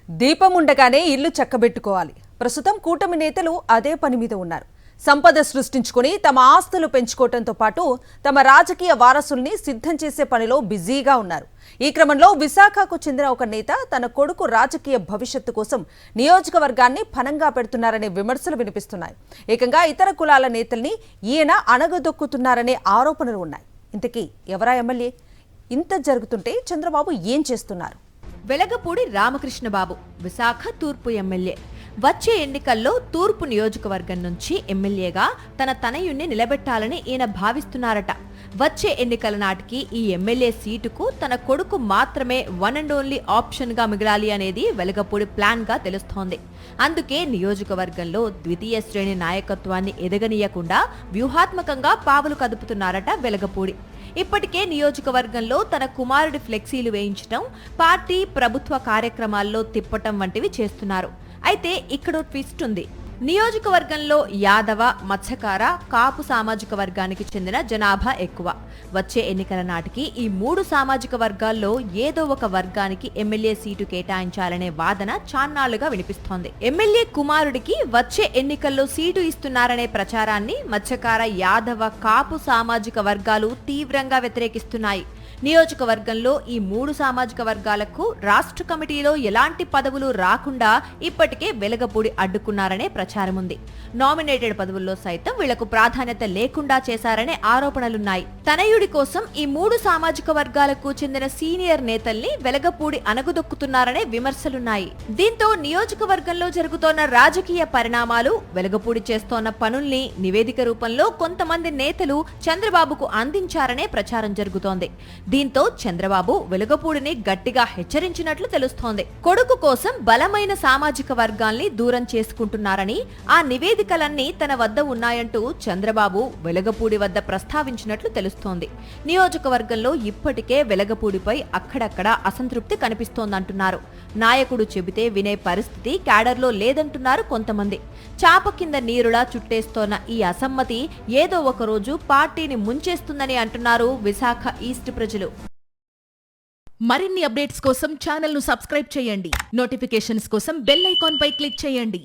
దీపం ఉండగానే ఇల్లు చక్కబెట్టుకోవాలి. ప్రస్తుతం కూటమి నేతలు అదే పని మీద ఉన్నారు. సంపద సృష్టించుకొని తమ ఆస్తులు పెంచుకోవడంతో పాటు తమ రాజకీయ వారసుల్ని సిద్ధం చేసే పనిలో బిజీగా ఉన్నారు. ఈ క్రమంలో విశాఖకు చెందిన ఒక నేత తన కొడుకు రాజకీయ భవిష్యత్తు కోసం నియోజకవర్గాన్ని ఫనంగా పెడుతున్నారనే విమర్శలు వినిపిస్తున్నాయి. ఏకంగా ఇతర కులాల నేతల్ని ఈయన అణగదొక్కుతున్నారనే ఆరోపణలు ఉన్నాయి. ఇంతకీ ఎవరా ఎమ్మెల్యే? ఇంత జరుగుతుంటే చంద్రబాబు ఏం చేస్తున్నారు? వెలగపూడి రామకృష్ణబాబు విశాఖ తూర్పు ఎమ్మెల్యే. వచ్చే ఎన్నికల్లో తూర్పు నియోజకవర్గం నుంచి ఎమ్మెల్యేగా తన తనయుణ్ణి నిలబెట్టాలని ఈయన భావిస్తున్నారట. వచ్చే ఎన్నికల నాటికి ఈ ఎమ్మెల్యే సీటుకు తన కొడుకు మాత్రమే వన్ అండ్ ఓన్లీ ఆప్షన్ గా మిగలాలి అనేది వెలగపూడి ప్లాన్ గా తెలుస్తోంది. అందుకే నియోజకవర్గంలో ద్వితీయ శ్రేణి నాయకత్వాన్ని ఎదగనీయకుండా వ్యూహాత్మకంగా పావులు కదుపుతున్నారట వెలగపూడి. ఇప్పటికే నియోజకవర్గంలో తన కుమారుడి ఫ్లెక్సీలు వేయించడం, పార్టీ ప్రభుత్వ కార్యక్రమాల్లో తిప్పటం వంటివి చేస్తున్నారు. అయితే ఇక్కడో ట్విస్ట్ ఉంది. నియోజకవర్గంలో యాదవ, మత్స్యకార, కాపు సామాజిక వర్గానికి చెందిన జనాభా ఎక్కువ. వచ్చే ఎన్నికల నాటికి ఈ మూడు సామాజిక వర్గాల్లో ఏదో ఒక వర్గానికి ఎమ్మెల్యే సీటు కేటాయించాలనే వాదన చాన్నాళ్లుగా వినిపిస్తోంది. ఎమ్మెల్యే కుమారుడికి వచ్చే ఎన్నికల్లో సీటు ఇస్తున్నారనే ప్రచారాన్ని మత్స్యకార, యాదవ, కాపు సామాజిక వర్గాలు తీవ్రంగా వ్యతిరేకిస్తున్నాయి. నియోజకవర్గంలో ఈ మూడు సామాజిక వర్గాలకు రాష్ట్ర కమిటీలో ఎలాంటి పదవులు రాకుండా ఇప్పటికే వెలగపూడి అడ్డుకున్నారనే ప్రచారం ఉంది. నామినేటెడ్ పదవుల్లో సైతం వీళ్లకు ప్రాధాన్యత లేకుండా చేశారనే ఆరోపణలున్నాయి. తనయుడి కోసం ఈ మూడు సామాజిక వర్గాలకు చెందిన సీనియర్ నేతల్ని వెలగపూడి అణగదొక్కుతున్నారనే విమర్శలున్నాయి. దీంతో నియోజకవర్గంలో జరుగుతోన్న రాజకీయ పరిణామాలు, వెలగపూడి చేస్తోన్న పనుల్ని నివేదిక రూపంలో కొంతమంది నేతలు చంద్రబాబుకు అందించారనే ప్రచారం జరుగుతోంది. దీంతో చంద్రబాబు వెలగపూడిని గట్టిగా హెచ్చరించినట్లు తెలుస్తోంది. కొడుకు కోసం బలమైన సామాజిక వర్గాల్ని దూరం చేసుకుంటున్నారని, ఆ నివేదికలన్నీ తన వద్ద ఉన్నాయంటూ చంద్రబాబు వెలగపూడి వద్ద ప్రస్తావించినట్లు తెలుస్తోంది. నియోజకవర్గంలో ఇప్పటికే వెలగపూడిపై అక్కడక్కడ అసంతృప్తి కనిపిస్తోందంటున్నారు. నాయకుడు చెబితే వినే పరిస్థితి క్యాడర్లో లేదంటున్నారు కొంతమంది. చాప కింద నీరులా చుట్టేస్తోన్న ఈ అసమ్మతి ఏదో ఒక రోజు పార్టీని ముంచేస్తుందని అంటున్నారు విశాఖ ఈస్ట్ ప్రజలు. మరిన్ని అప్డేట్స్ కోసం ఛానల్ ను సబ్స్క్రైబ్ చేయండి. నోటిఫికేషన్స్ కోసం బెల్ ఐకాన్ పై క్లిక్ చేయండి.